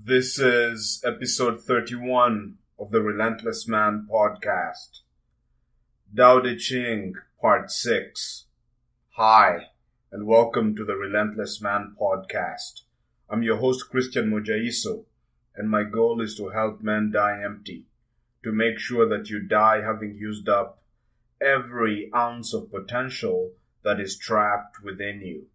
This is episode 31 of the Relentless Man podcast. Tao Te Ching, part 6. Hi, and welcome to the Relentless Man podcast. I'm your host, Christian Mujaiso, and my goal is to help men die empty, to make sure that you die having used up every ounce of potential that is trapped within you.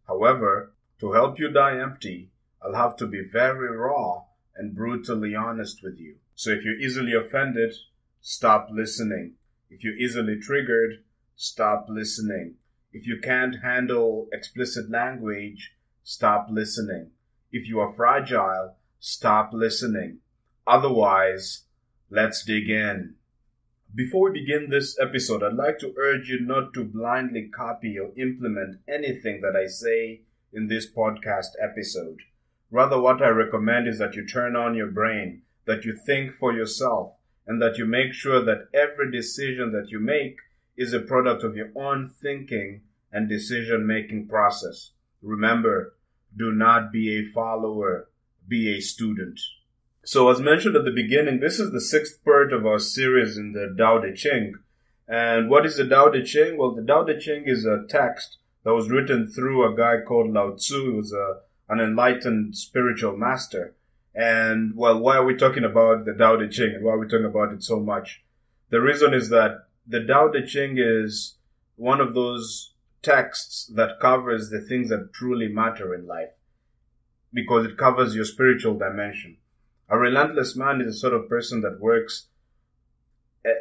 However, to help you die empty, I'll have to be very raw and brutally honest with you. So if you're easily offended, stop listening. If you're easily triggered, stop listening. If you can't handle explicit language, stop listening. If you are fragile, stop listening. Otherwise, let's dig in. Before we begin this episode, I'd like to urge you not to blindly copy or implement anything that I say in this podcast episode. Rather, what I recommend is that you turn on your brain, that you think for yourself, and that you make sure that every decision that you make is a product of your own thinking and decision-making process. Remember, do not be a follower, be a student. So as mentioned at the beginning, this is the 6th part of our series in the Tao Te Ching. And what is the Tao Te Ching? Well, the Tao Te Ching is a text that was written through a guy called Lao Tzu, who was an enlightened spiritual master. And, well, why are we talking about the Tao Te Ching and why are we talking about it so much? The reason is that the Tao Te Ching is one of those texts that covers the things that truly matter in life, because it covers your spiritual dimension. A relentless man is the sort of person that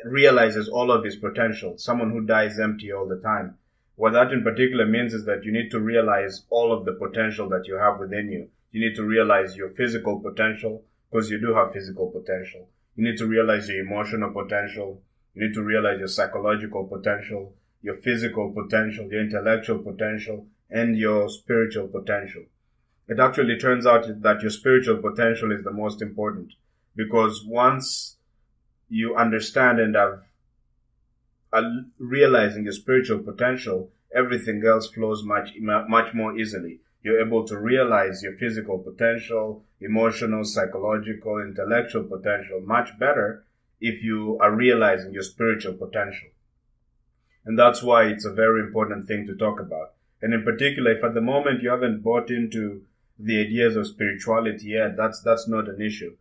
realizes all of his potential, someone who dies empty all the time. What that in particular means is that you need to realize all of the potential that you have within you. You need to realize your physical potential, because you do have physical potential. You need to realize your emotional potential. You need to realize your psychological potential, your physical potential, your intellectual potential, and your spiritual potential. It actually turns out that your spiritual potential is the most important, because once you understand and have realizing your spiritual potential, everything else flows much more easily. You're able to realize your physical potential, emotional, psychological, intellectual potential much better if you are realizing your spiritual potential. And that's why it's a very important thing to talk about. And in particular, if at the moment you haven't bought into the ideas of spirituality yet, that's not an issue.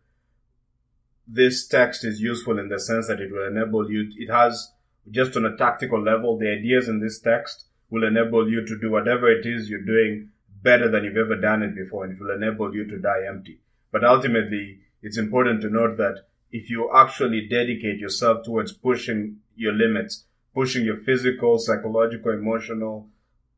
This text is useful in the sense that it will enable you, it has, just on a tactical level, the ideas in this text will enable you to do whatever it is you're doing better than you've ever done it before, and it will enable you to die empty. But ultimately, it's important to note that if you actually dedicate yourself towards pushing your limits, pushing your physical, psychological, emotional,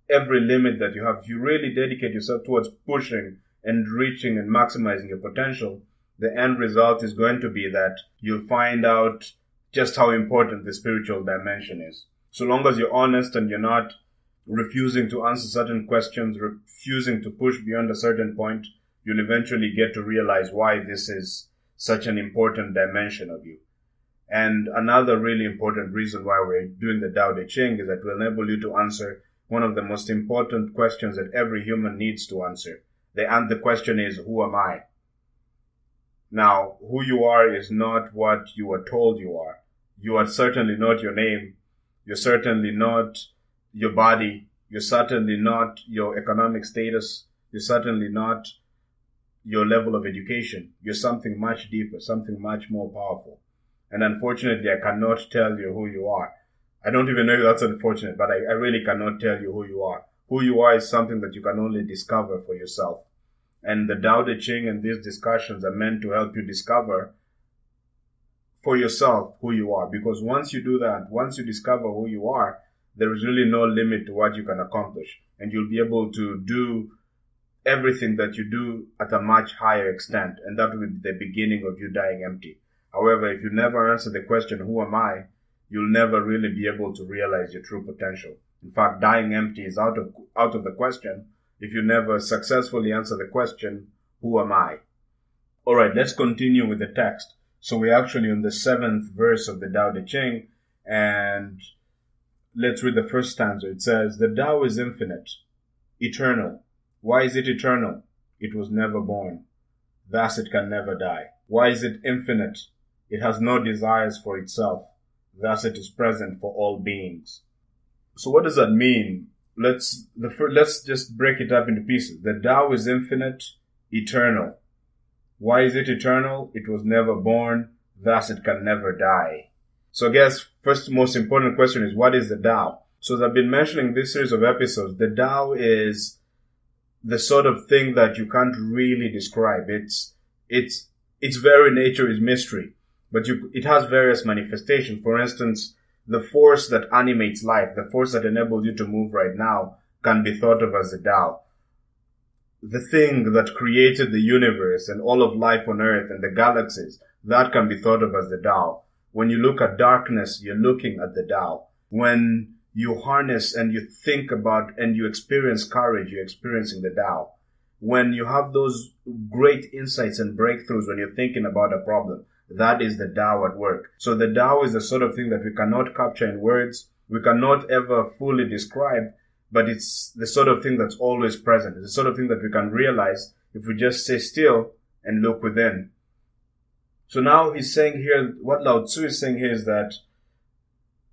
every limit that you have, if you really dedicate yourself towards pushing and reaching and maximizing your potential, the end result is going to be that you'll find out just how important the spiritual dimension is. So long as you're honest and you're not refusing to answer certain questions, refusing to push beyond a certain point, you'll eventually get to realize why this is such an important dimension of you. And another really important reason why we're doing the Tao Te Ching is that it will enable you to answer one of the most important questions that every human needs to answer. The question is, who am I? Now, who you are is not what you were told you are. You are certainly not your name. You're certainly not your body. You're certainly not your economic status. You're certainly not your level of education. You're something much deeper, something much more powerful. And unfortunately, I cannot tell you who you are. I don't even know if that's unfortunate, but I really cannot tell you who you are. Who you are is something that you can only discover for yourself. And the Tao Te Ching and these discussions are meant to help you discover for yourself who you are. Because once you do that, once you discover who you are, there is really no limit to what you can accomplish. And you'll be able to do everything that you do at a much higher extent. And that will be the beginning of you dying empty. However, if you never answer the question, who am I? You'll never really be able to realize your true potential. In fact, dying empty is out of the question if you never successfully answer the question, who am I? Alright, let's continue with the text. So we're actually on the 7th verse of the Tao Te Ching, and let's read the first stanza. It says, "The Tao is infinite, eternal. Why is it eternal? It was never born. thus it can never die. Why is it infinite? It has no desires for itself, thus it is present for all beings. So what does that mean? Let's just break it up into pieces. The Tao is infinite, eternal. Why is it eternal? It was never born, thus it can never die. So I guess first most important question is, what is the Tao? So as I've been mentioning this series of episodes, the Tao is the sort of thing that you can't really describe. Its very nature is mystery, but it has various manifestations. For instance, the force that animates life, the force that enables you to move right now, can be thought of as the Tao. The thing that created the universe and all of life on Earth and the galaxies, that can be thought of as the Tao. When you look at darkness, you're looking at the Tao. When you harness and you think about and you experience courage, you're experiencing the Tao. When you have those great insights and breakthroughs when you're thinking about a problem, that is the Tao at work. So the Tao is the sort of thing that we cannot capture in words, we cannot ever fully describe, but it's the sort of thing that's always present. It's the sort of thing that we can realize if we just stay still and look within. So now he's saying here, what Lao Tzu is saying here is that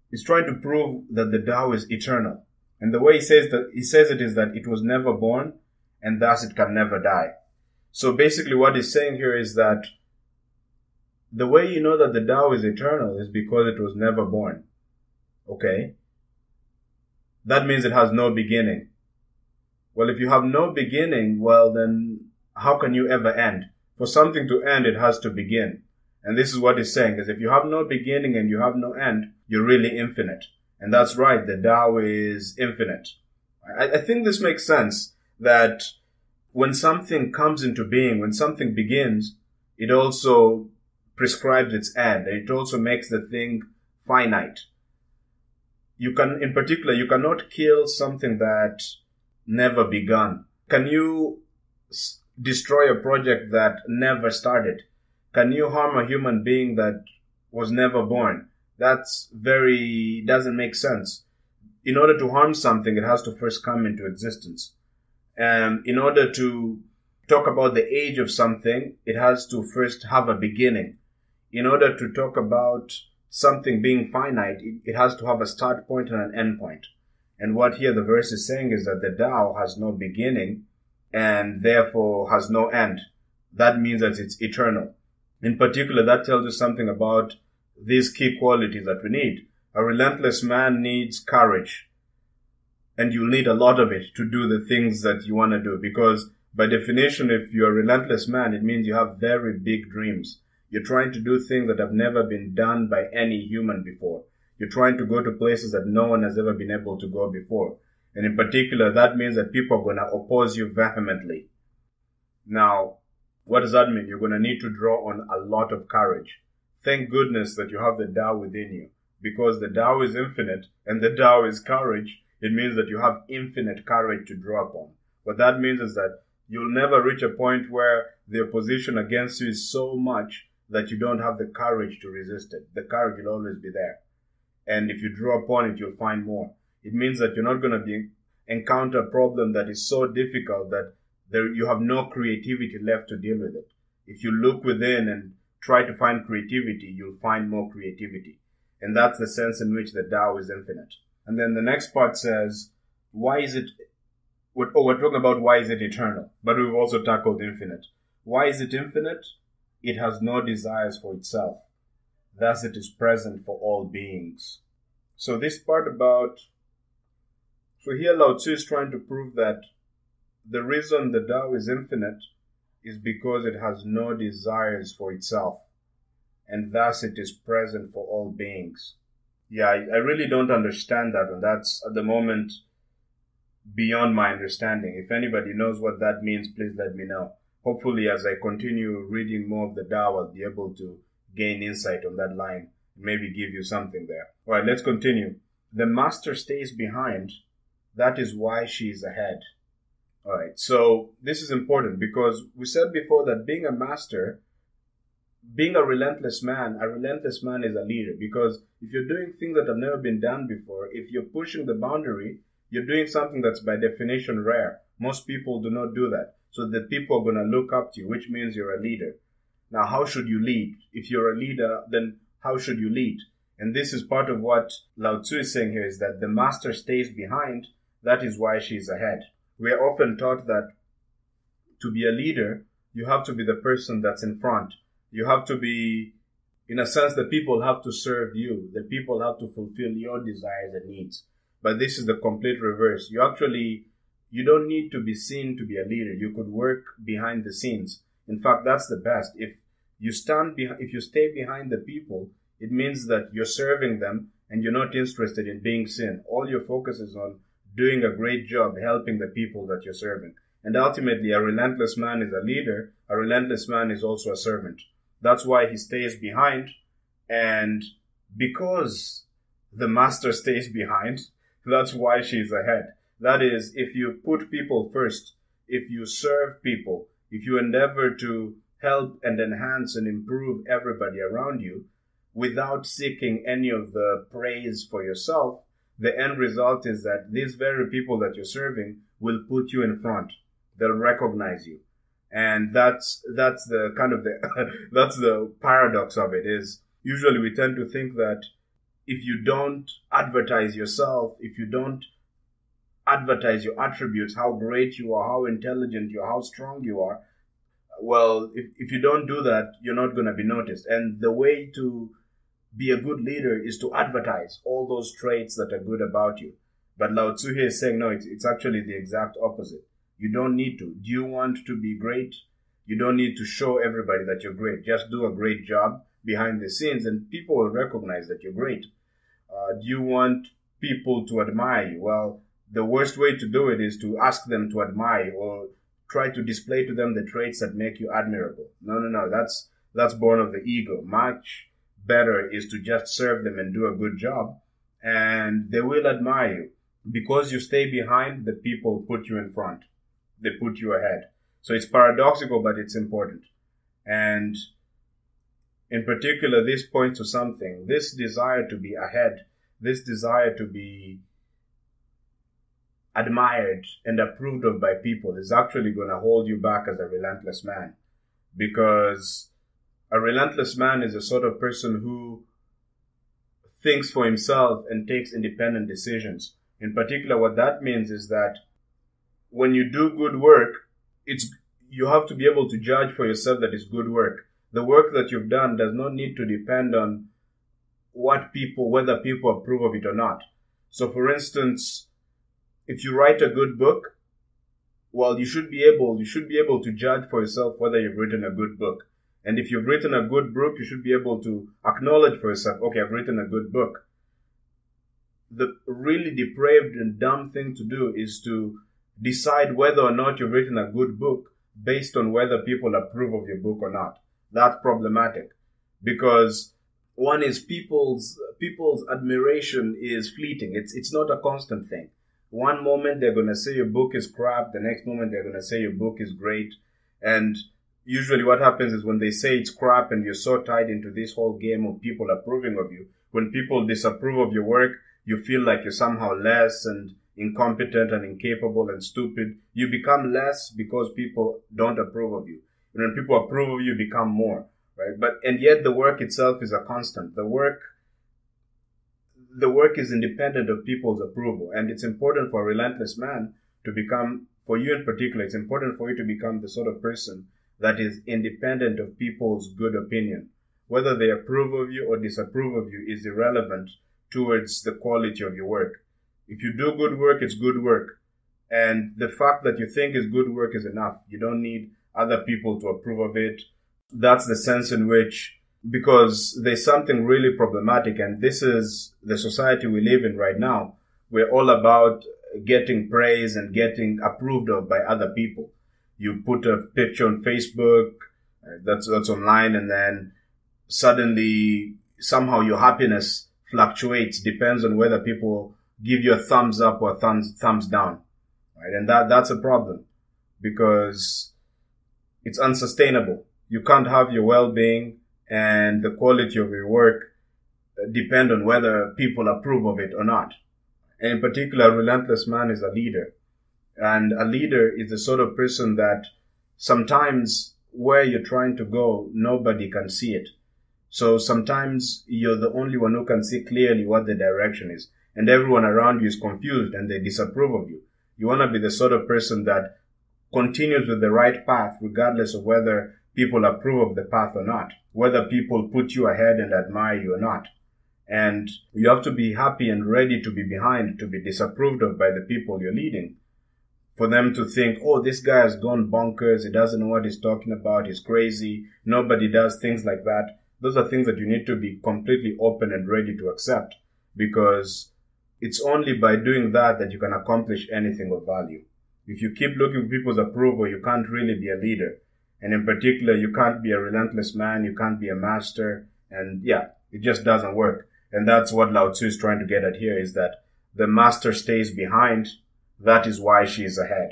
he's trying to prove that the Tao is eternal. And the way he says it is that it was never born, and thus it can never die. So basically what he's saying here is that the way you know that the Tao is eternal is because it was never born. Okay? That means it has no beginning. Well, if you have no beginning, well then how can you ever end? For something to end, it has to begin. And this is what he's saying, is if you have no beginning and you have no end, you're really infinite. And that's right, the Tao is infinite. I think this makes sense, that when something comes into being, when something begins, it also prescribes its end. It also makes the thing finite. In particular, you cannot kill something that never begun. Can you destroy a project that never started? Can you harm a human being that was never born? Doesn't make sense. In order to harm something, it has to first come into existence. And in order to talk about the age of something, it has to first have a beginning. In order to talk about something being finite, it has to have a start point and an end point. And what here the verse is saying is that the Tao has no beginning and therefore has no end. That means that it's eternal. In particular, that tells us something about these key qualities that we need. A relentless man needs courage. And you'll need a lot of it to do the things that you want to do. Because by definition, if you're a relentless man, it means you have very big dreams. You're trying to do things that have never been done by any human before. You're trying to go to places that no one has ever been able to go before. And in particular, that means that people are going to oppose you vehemently. Now, what does that mean? You're going to need to draw on a lot of courage. Thank goodness that you have the Tao within you. Because the Tao is infinite and the Tao is courage, it means that you have infinite courage to draw upon. What that means is that you'll never reach a point where the opposition against you is so much that you don't have the courage to resist it. The courage will always be there. And if you draw upon it, you'll find more. It means that you're not going to encounter a problem that is so difficult that you have no creativity left to deal with it. If you look within and try to find creativity, you'll find more creativity. And that's the sense in which the Tao is infinite. And then the next part says, we're talking about why is it eternal? But we've also tackled infinite. Why is it infinite? It has no desires for itself. Thus it is present for all beings. So this part so here Lao Tzu is trying to prove that the reason the Tao is infinite is because it has no desires for itself. And thus it is present for all beings. Yeah, I really don't understand that, and that's at the moment beyond my understanding. If anybody knows what that means, please let me know. Hopefully, as I continue reading more of the Tao, I'll be able to gain insight on that line, maybe give you something there. All right, let's continue. The master stays behind. That is why she is ahead. All right, so this is important because we said before that being a master, being a relentless man is a leader. Because if you're doing things that have never been done before, if you're pushing the boundary, you're doing something that's by definition rare. Most people do not do that. So the people are going to look up to you, which means you're a leader. Now, how should you lead? If you're a leader, then how should you lead? And this is part of what Lao Tzu is saying here, is that the master stays behind. That is why she's ahead. We are often taught that to be a leader, you have to be the person that's in front. You have to be, in a sense, the people have to serve you. The people have to fulfill your desires and needs. But this is the complete reverse. You don't need to be seen to be a leader. You could work behind the scenes. In fact, that's the best. If you stay behind the people, it means that you're serving them and you're not interested in being seen. All your focus is on doing a great job helping the people that you're serving. And ultimately, a relentless man is a leader. A relentless man is also a servant. That's why he stays behind. And because the master stays behind, that's why she's ahead. That is, if you put people first, if you serve people, if you endeavor to help and enhance and improve everybody around you without seeking any of the praise for yourself, the end result is that these very people that you're serving will put you in front. They'll recognize you. And that's the kind of that's the paradox of it. Is usually we tend to think that if you don't advertise yourself, if you don't advertise your attributes, how great you are, how intelligent you are, how strong you are, well, if you don't do that, you're not going to be noticed. And the way to be a good leader is to advertise all those traits that are good about you. But Lao Tzu here is saying, no, it's actually the exact opposite. You don't need to. Do you want to be great? You don't need to show everybody that you're great. Just do a great job behind the scenes and people will recognize that you're great. Do you want people to admire you? Well, the worst way to do it is to ask them to admire you or try to display to them the traits that make you admirable. No. That's born of the ego. Much better is to just serve them and do a good job, and they will admire you. Because you stay behind, the people put you in front. They put you ahead. So it's paradoxical, but it's important. And in particular, this points to something. This desire to be ahead, this desire to be admired and approved of by people is actually going to hold you back as a relentless man. Because a relentless man is a sort of person who thinks for himself and takes independent decisions. In particular, what that means is that when you do good work, you have to be able to judge for yourself that it's good work. The work that you've done does not need to depend on whether people approve of it or not. So for instance, if you write a good book, well, you should be able to judge for yourself whether you've written a good book. And if you've written a good book, you should be able to acknowledge for yourself, okay, I've written a good book. The really depraved and dumb thing to do is to decide whether or not you've written a good book based on whether people approve of your book or not. That's problematic, because one is people's admiration is fleeting. It's not a constant thing. One moment they're going to say your book is crap. The next moment they're going to say your book is great. And usually what happens is when they say it's crap and you're so tied into this whole game of people approving of you, when people disapprove of your work, you feel like you're somehow less and incompetent and incapable and stupid. You become less because people don't approve of you. And when people approve of you, become more, right? And yet the work itself is a constant. The work is independent of people's approval. And it's important for a relentless man to become, for you in particular, it's important for you to become the sort of person that is independent of people's good opinion. Whether they approve of you or disapprove of you is irrelevant towards the quality of your work. If you do good work, it's good work. And the fact that you think is good work is enough. You don't need other people to approve of it. That's the sense in which, because there's something really problematic, and this is the society we live in right now. We're all about getting praise and getting approved of by other people. You put a picture on Facebook, that's online, and then suddenly somehow your happiness fluctuates, depends on whether people give you a thumbs up or a thumbs down, right? And that's a problem, because it's unsustainable. You can't have your well-being and the quality of your work depend on whether people approve of it or not. And in particular, a relentless man is a leader. And a leader is the sort of person that sometimes where you're trying to go, nobody can see it. So sometimes you're the only one who can see clearly what the direction is, and everyone around you is confused and they disapprove of you. You want to be the sort of person that continues with the right path regardless of whether people approve of the path or not, whether people put you ahead and admire you or not. And you have to be happy and ready to be behind, to be disapproved of by the people you're leading. For them to think, oh, this guy has gone bonkers, he doesn't know what he's talking about, he's crazy, nobody does things like that. Those are things that you need to be completely open and ready to accept, because it's only by doing that that you can accomplish anything of value. If you keep looking for people's approval, you can't really be a leader. And in particular, you can't be a relentless man, you can't be a master, and yeah, it just doesn't work. And that's what Lao Tzu is trying to get at here, is that the master stays behind. That is why she is ahead.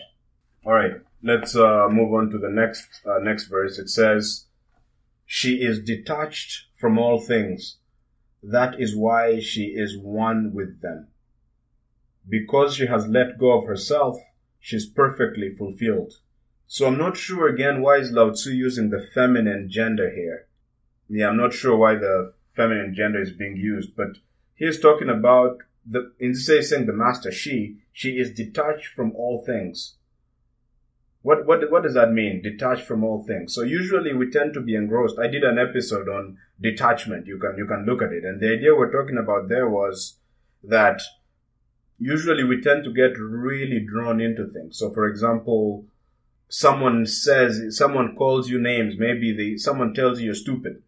All right, let's move on to the next verse. It says, she is detached from all things. That is why she is one with them. Because she has let go of herself, she's perfectly fulfilled. So I'm not sure again, why is Lao Tzu using the feminine gender here? Yeah, I'm not sure why the feminine gender is being used, but he's talking about instead of saying the master, she is detached from all things. What does that mean? Detached from all things. So usually we tend to be engrossed. I did an episode on detachment. You can look at it. And the idea we're talking about there was that usually we tend to get really drawn into things. So for example, someone calls you names. Maybe someone tells you you're stupid,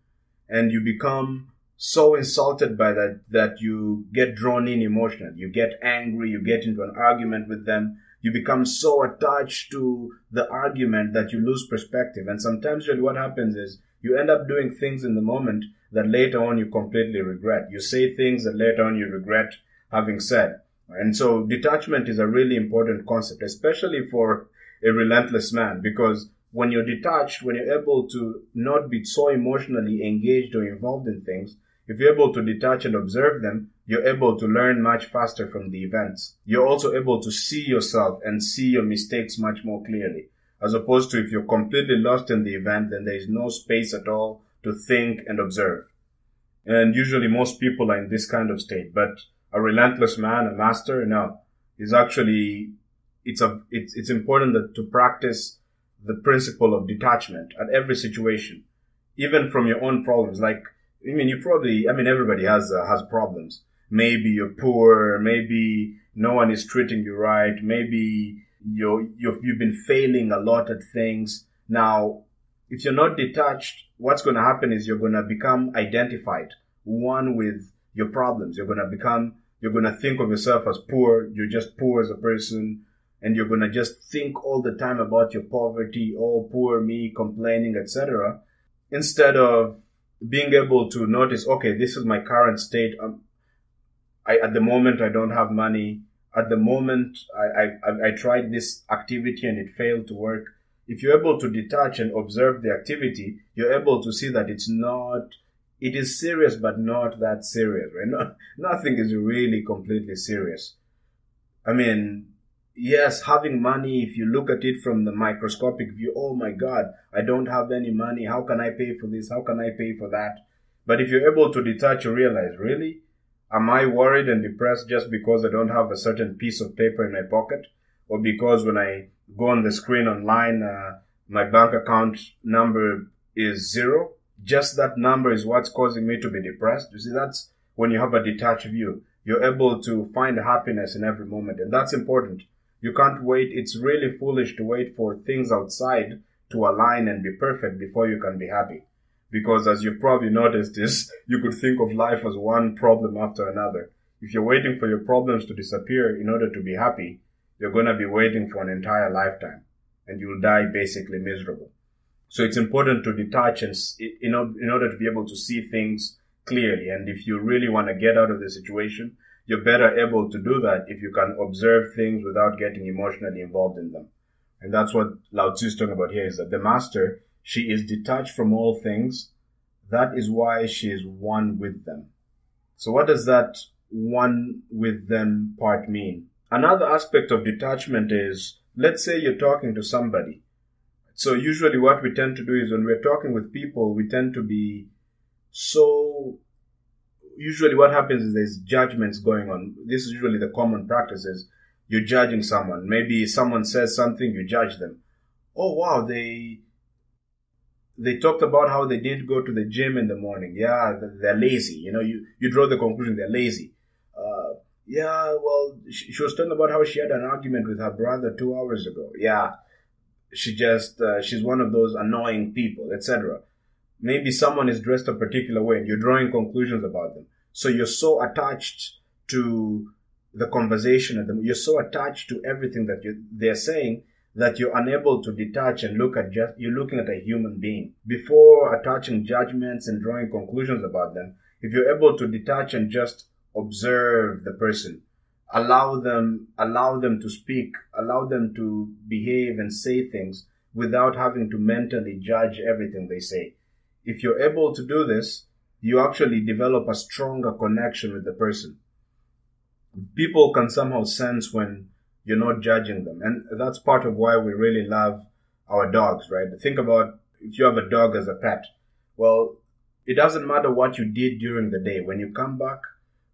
and you become so insulted by that you get drawn in emotionally. You get angry, you get into an argument with them. You become so attached to the argument that you lose perspective. And sometimes really what happens is you end up doing things in the moment that later on you completely regret. You say things that later on you regret having said. And so detachment is a really important concept, especially for a relentless man, because when you're detached, when you're able to not be so emotionally engaged or involved in things, if you're able to detach and observe them, you're able to learn much faster from the events. You're also able to see yourself and see your mistakes much more clearly, as opposed to if you're completely lost in the event, then there is no space at all to think and observe. And usually most people are in this kind of state, but a relentless man, a master, no, is actually, it's important to practice the principle of detachment at every situation, even from your own problems. Like, everybody has problems. Maybe you're poor, maybe no one is treating you right, maybe you've been failing a lot at things. Now, if you're not detached, what's going to happen is you're going to become identified, one with your problems. You're going to think of yourself as poor. You're just poor as a person, and you're going to just think all the time about your poverty, oh, poor me, complaining, etc., instead of being able to notice, okay, this is my current state. At the moment, I don't have money. At the moment, I tried this activity and it failed to work. If you're able to detach and observe the activity, you're able to see that it is serious, but not that serious, right? Nothing is really completely serious. Yes, having money, if you look at it from the microscopic view, oh my God, I don't have any money. How can I pay for this? How can I pay for that? But if you're able to detach, you realize, really? Am I worried and depressed just because I don't have a certain piece of paper in my pocket? Or because when I go on the screen online, my bank account number is 0? Just that number is what's causing me to be depressed? You see, that's when you have a detached view. You're able to find happiness in every moment, and that's important. You can't wait. It's really foolish to wait for things outside to align and be perfect before you can be happy. Because as you've probably noticed you could think of life as one problem after another. If you're waiting for your problems to disappear in order to be happy, you're going to be waiting for an entire lifetime, and you'll die basically miserable. So it's important to detach and in order to be able to see things clearly. And if you really want to get out of the situation, you're better able to do that if you can observe things without getting emotionally involved in them. And that's what Lao Tzu is talking about here, is that the master, she is detached from all things. That is why she is one with them. So what does that one with them part mean? Another aspect of detachment is, let's say you're talking to somebody. So usually what we tend to do is when we're talking with people, we tend to be so, usually what happens is there's judgments going on. This is usually the common practice is you're judging someone. Maybe someone says something, you judge them. Oh wow, they talked about how they did go to the gym in the morning. Yeah, they're lazy. You draw the conclusion they're lazy. Yeah, well, she was talking about how she had an argument with her brother 2 hours ago. Yeah, she's one of those annoying people, etc. Maybe someone is dressed a particular way and you're drawing conclusions about them. So you're so attached to the conversation and you're so attached to everything that they're saying that you're unable to detach and you're looking at a human being. Before attaching judgments and drawing conclusions about them, if you're able to detach and just observe the person, allow them to speak, allow them to behave and say things without having to mentally judge everything they say. If you're able to do this, you actually develop a stronger connection with the person. People can somehow sense when you're not judging them. And that's part of why we really love our dogs, right? Think about if you have a dog as a pet. Well, it doesn't matter what you did during the day. When you come back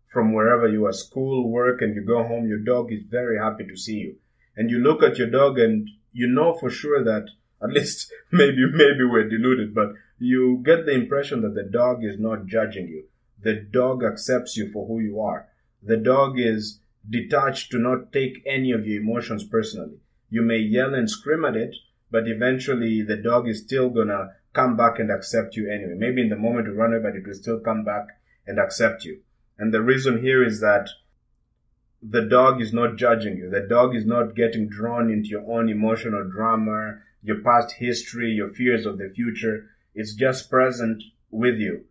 from wherever you are, school, work, and you go home, your dog is very happy to see you. And you look at your dog and you know for sure that, at least maybe we're deluded, but you get the impression that the dog is not judging you. The dog accepts you for who you are. The dog is detached to not take any of your emotions personally. You may yell and scream at it, but eventually the dog is still gonna come back and accept you anyway. Maybe in the moment you run away, but it will still come back and accept you. And the reason here is that the dog is not judging you. The dog is not getting drawn into your own emotional drama, your past history, your fears of the future. It's just present with you.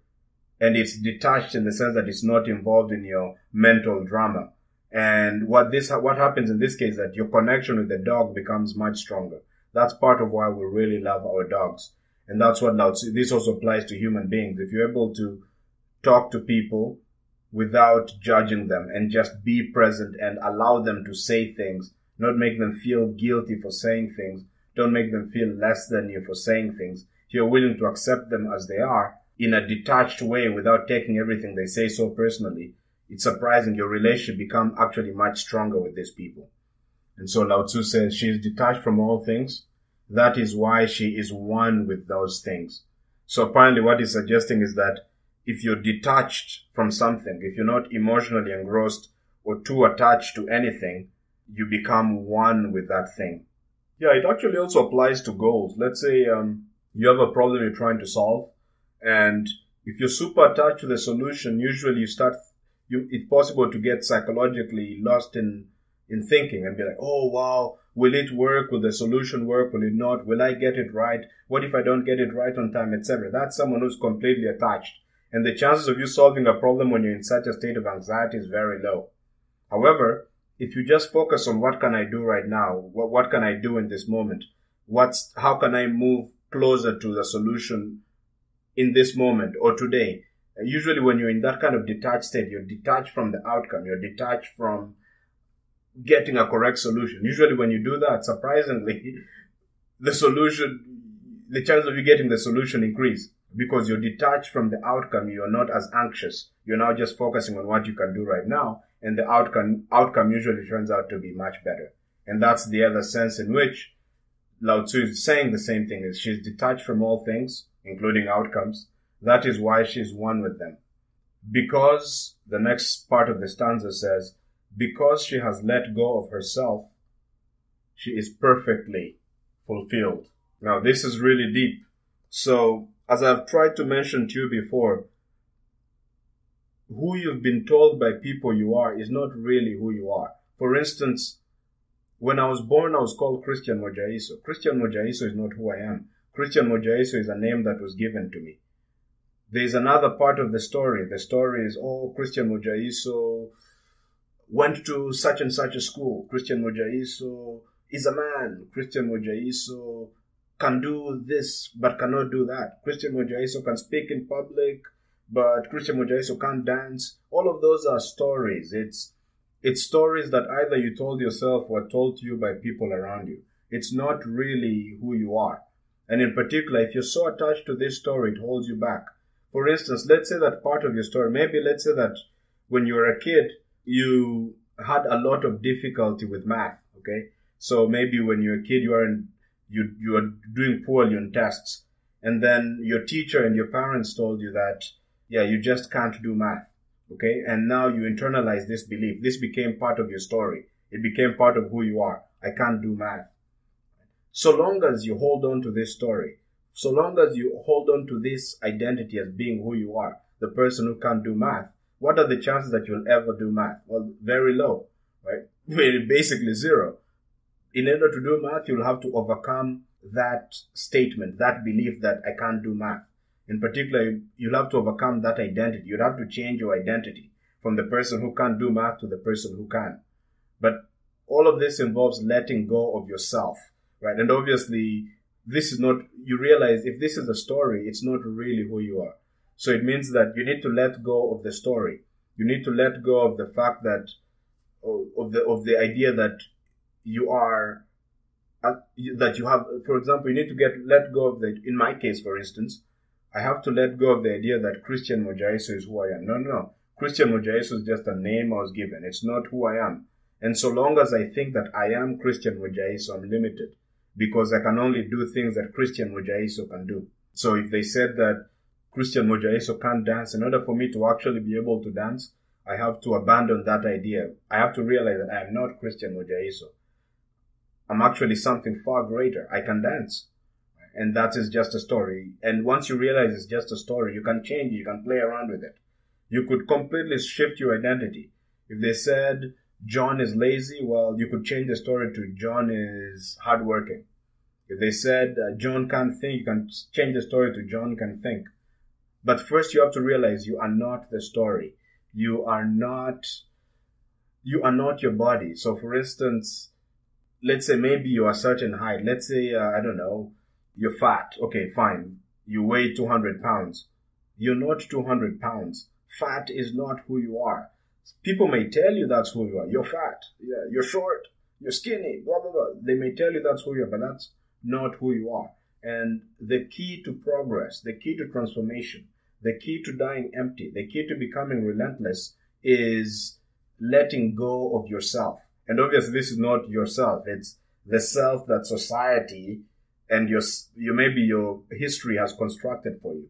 And it's detached in the sense that it's not involved in your mental drama. And what happens in this case is that your connection with the dog becomes much stronger. That's part of why we really love our dogs. And that's what Lao Tzu, this also applies to human beings. If you're able to talk to people without judging them and just be present and allow them to say things, not make them feel guilty for saying things, don't make them feel less than you for saying things. If you're willing to accept them as they are in a detached way without taking everything they say so personally, it's surprising your relationship become actually much stronger with these people. And so Lao Tzu says she is detached from all things. That is why she is one with those things. So apparently what he's suggesting is that if you're detached from something, if you're not emotionally engrossed or too attached to anything, you become one with that thing. Yeah, it actually also applies to goals. Let's say you have a problem you're trying to solve, and if you're super attached to the solution, usually it's possible to get psychologically lost in thinking and be like, oh wow, will it work? Will the solution work? Will it not? Will I get it right? What if I don't get it right on time, etc.? That's someone who's completely attached. And the chances of you solving a problem when you're in such a state of anxiety is very low. However, if you just focus on what can I do right now? What can I do in this moment? How can I move closer to the solution in this moment or today? Usually when you're in that kind of detached state, you're detached from the outcome. You're detached from getting a correct solution. Usually when you do that, surprisingly, the chance of you getting the solution increase because you're detached from the outcome. You're not as anxious. You're now just focusing on what you can do right now. And the outcome usually turns out to be much better. And that's the other sense in which Lao Tzu is saying the same thing, is she's detached from all things, including outcomes. That is why she's one with them. Because, the next part of the stanza says, because she has let go of herself, she is perfectly fulfilled. Now, this is really deep. So, as I've tried to mention to you before, who you've been told by people you are is not really who you are. For instance, when I was born, I was called Christian Mojaiso. Christian Mojaiso is not who I am. Christian Mojaiso is a name that was given to me. There's another part of the story. The story is, Christian Mojaiso went to such and such a school. Christian Mojaiso is a man. Christian Mojaiso can do this but cannot do that. Christian Mojaiso can speak in public, but Christian Mojaiso can't dance. All of those are stories. It's stories that either you told yourself or told to you by people around you. It's not really who you are. And in particular, if you're so attached to this story, it holds you back. For instance, let's say that part of your story, maybe let's say that when you were a kid, you had a lot of difficulty with math, okay? So maybe when you're a kid, you are doing poorly on tests. And then your teacher and your parents told you that, yeah, you just can't do math, okay? And now you internalize this belief. This became part of your story. It became part of who you are. I can't do math. So long as you hold on to this story, so long as you hold on to this identity as being who you are, the person who can't do math, what are the chances that you'll ever do math? Well, very low, right? Basically zero. In order to do math, you'll have to overcome that statement, that belief that I can't do math. In particular, you'll have to overcome that identity. You'll have to change your identity from the person who can't do math to the person who can. But all of this involves letting go of yourself, right? And obviously, this is not, you realize if this is a story, it's not really who you are. So it means that you need to let go of the story. You need to let go of the fact that, of the idea that you are, that you have, for example, you need to let go of the, in my case, for instance, I have to let go of the idea that Christian Mujaiso is who I am. No. Christian Mujaiso is just a name I was given. It's not who I am. And so long as I think that I am Christian Mujaiso, I'm limited because I can only do things that Christian Mujaiso can do. So if they said that Christian Mujaiso can't dance, in order for me to actually be able to dance, I have to abandon that idea. I have to realize that I am not Christian Mujaiso. I'm actually something far greater. I can dance. And that is just a story. And once you realize it's just a story, you can change it. You can play around with it. You could completely shift your identity. If they said John is lazy, well, you could change the story to John is hardworking. If they said John can't think, you can change the story to John can think. But first you have to realize you are not the story. You are not your body. So for instance, let's say maybe you're a certain height. Let's say, I don't know, you're fat. Okay, fine. You weigh 200 pounds. You're not 200 pounds. Fat is not who you are. People may tell you that's who you are. You're fat. Yeah, you're short. You're skinny. Blah, blah, blah. They may tell you that's who you are, but that's not who you are. And the key to progress, the key to transformation, the key to dying empty, the key to becoming relentless is letting go of yourself. And obviously this is not yourself. It's the self that society and maybe your history has constructed for you.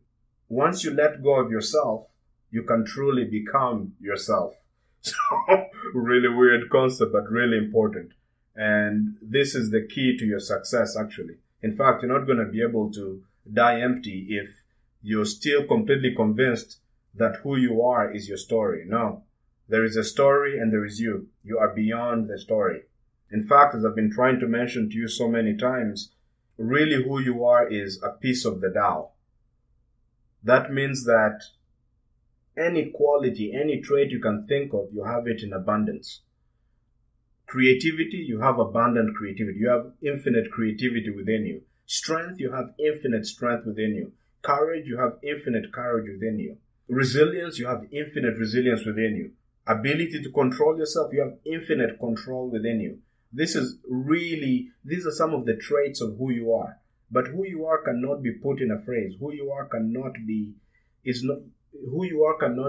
Once you let go of yourself, you can truly become yourself. So, really weird concept, but really important. And this is the key to your success, actually. In fact, you're not going to be able to die empty if you're still completely convinced that who you are is your story. No. There is a story and there is you. You are beyond the story. In fact, as I've been trying to mention to you so many times, really who you are is a piece of the Tao. That means that any quality, any trait you can think of, you have it in abundance. Creativity, you have abundant creativity. You have infinite creativity within you. Strength, you have infinite strength within you. Courage, you have infinite courage within you. Resilience, you have infinite resilience within you. Ability to control yourself, you have infinite control within you. These are some of the traits of who you are. But who you are cannot be put in a phrase. Who you are cannot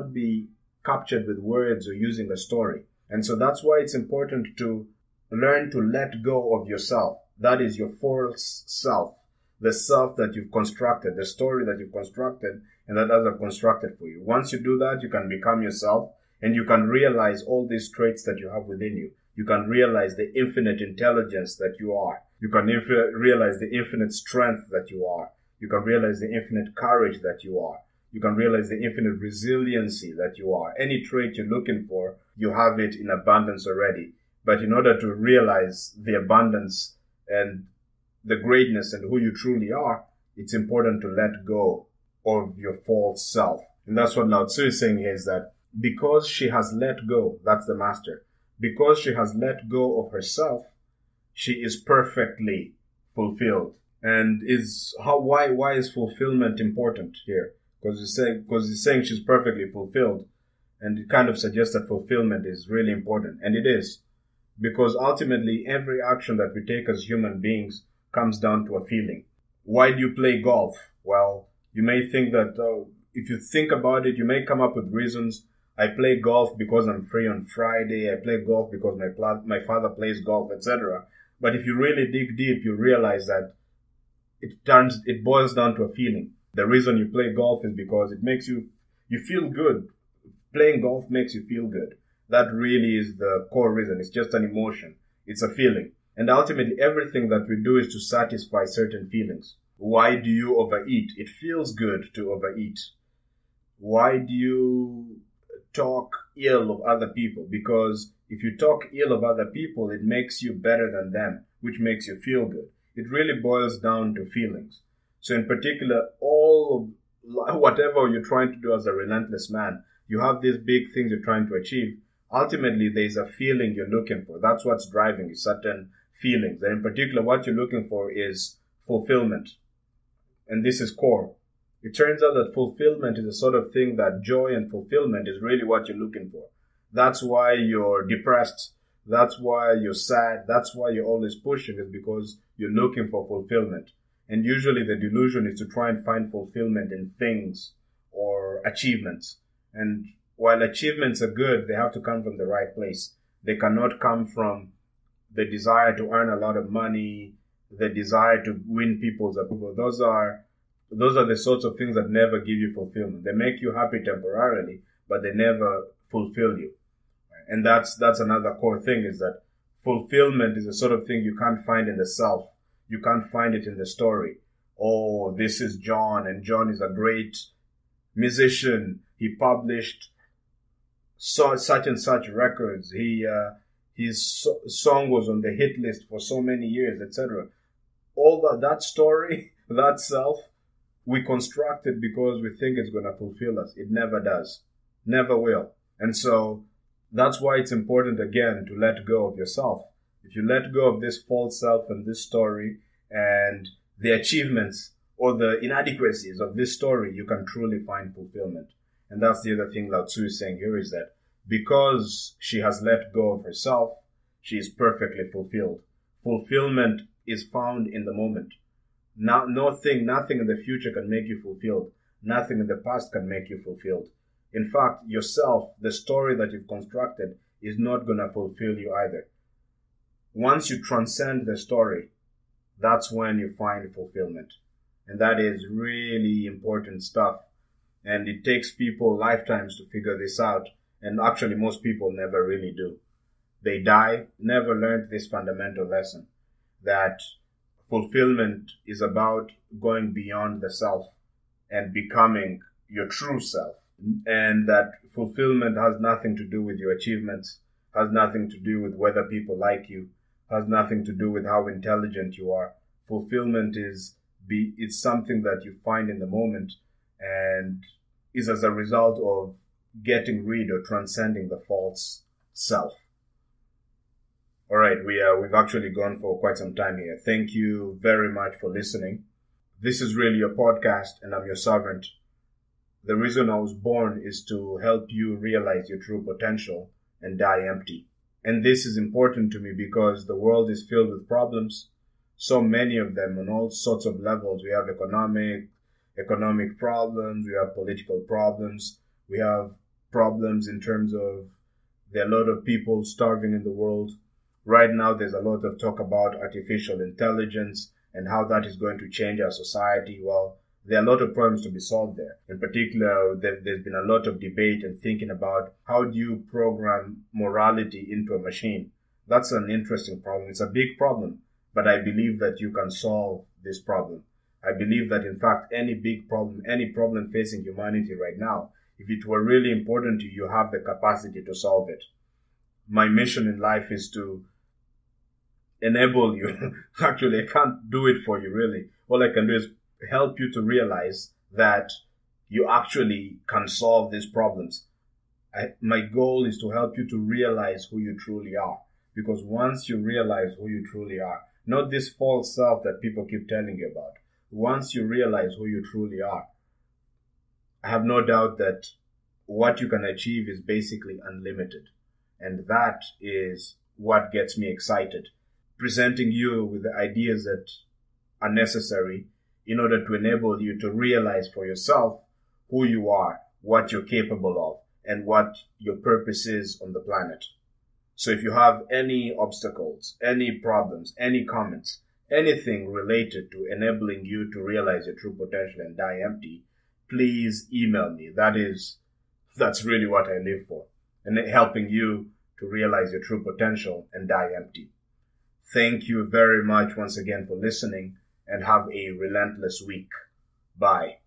be captured with words or using a story. And so that's why it's important to learn to let go of yourself. That is your false self. The self that you've constructed, the story that you've constructed and that others have constructed for you. Once you do that, you can become yourself and you can realize all these traits that you have within you. You can realize the infinite intelligence that you are. You can realize the infinite strength that you are. You can realize the infinite courage that you are. You can realize the infinite resiliency that you are. Any trait you're looking for, you have it in abundance already. But in order to realize the abundance and the greatness and who you truly are, it's important to let go of your false self. And that's what Lao Tzu is saying here, is that because she has let go, that's the master, because she has let go of herself, she is perfectly fulfilled. And why is fulfillment important here? Because he's saying she's perfectly fulfilled. And it kind of suggests that fulfillment is really important. And it is. Because ultimately, every action that we take as human beings comes down to a feeling. Why do you play golf? Well, you may think that if you think about it, you may come up with reasons. I play golf because I'm free on Friday. I play golf because my father plays golf, etc. But if you really dig deep, you realize that it boils down to a feeling. The reason you play golf is because it makes you feel good. Playing golf makes you feel good. That really is the core reason. It's just an emotion. It's a feeling. And ultimately, everything that we do is to satisfy certain feelings. Why do you overeat? It feels good to overeat. Why do you talk ill of other people? Because if you talk ill of other people, it makes you better than them, which makes you feel good. It really boils down to feelings. So in particular, whatever you're trying to do as a relentless man, you have these big things you're trying to achieve. Ultimately, there's a feeling you're looking for. That's what's driving you, certain feelings. And in particular, what you're looking for is fulfillment. And this is core. It turns out that fulfillment is the sort of thing that joy and fulfillment is really what you're looking for. That's why you're depressed. That's why you're sad. That's why you're always pushing, is because you're looking for fulfillment. And usually the delusion is to try and find fulfillment in things or achievements. And while achievements are good, they have to come from the right place. They cannot come from the desire to earn a lot of money, the desire to win people's approval. Those are the sorts of things that never give you fulfillment. They make you happy temporarily, but they never fulfill you. And that's another core thing, is that fulfillment is the sort of thing you can't find in the self. You can't find it in the story. Oh, this is John, and John is a great musician. He published such and such records. His song was on the hit list for so many years, etc. All that story, that self, we construct it because we think it's going to fulfill us. It never does. Never will. And so that's why it's important, again, to let go of yourself. If you let go of this false self and this story and the achievements or the inadequacies of this story, you can truly find fulfillment. And that's the other thing Lao Tzu is saying here, is that because she has let go of herself, she is perfectly fulfilled. Fulfillment is found in the moment. Nothing in the future can make you fulfilled. Nothing in the past can make you fulfilled. In fact, yourself, the story that you've constructed, is not going to fulfill you either. Once you transcend the story, that's when you find fulfillment. And that is really important stuff. And it takes people lifetimes to figure this out. And actually, most people never really do. They die, never learned this fundamental lesson, that fulfillment is about going beyond the self and becoming your true self. And that fulfillment has nothing to do with your achievements, has nothing to do with whether people like you, has nothing to do with how intelligent you are. Fulfillment it's something that you find in the moment, and is as a result of getting rid or transcending the false self. All right, we've actually gone for quite some time here. Thank you very much for listening. This is really your podcast, and I'm your servant. The reason I was born is to help you realize your true potential and die empty. And this is important to me because the world is filled with problems, so many of them on all sorts of levels. We have economic problems, we have political problems, we have problems in terms of there are a lot of people starving in the world. Right now, there's a lot of talk about artificial intelligence and how that is going to change our society. Well, there are a lot of problems to be solved there. In particular, there's been a lot of debate and thinking about how do you program morality into a machine. That's an interesting problem. It's a big problem, but I believe that you can solve this problem. I believe that, in fact, any big problem, any problem facing humanity right now, if it were really important to you, you have the capacity to solve it. My mission in life is to enable you. Actually, I can't do it for you, really. All I can do is help you to realize that you actually can solve these problems. My goal is to help you to realize who you truly are. Because once you realize who you truly are, not this false self that people keep telling you about, once you realize who you truly are, I have no doubt that what you can achieve is basically unlimited. And that is what gets me excited. Presenting you with the ideas that are necessary in order to enable you to realize for yourself who you are, what you're capable of, and what your purpose is on the planet. So if you have any obstacles, any problems, any comments, anything related to enabling you to realize your true potential and die empty, please email me. That's really what I live for, and helping you to realize your true potential and die empty. Thank you very much once again for listening, and have a relentless week. Bye.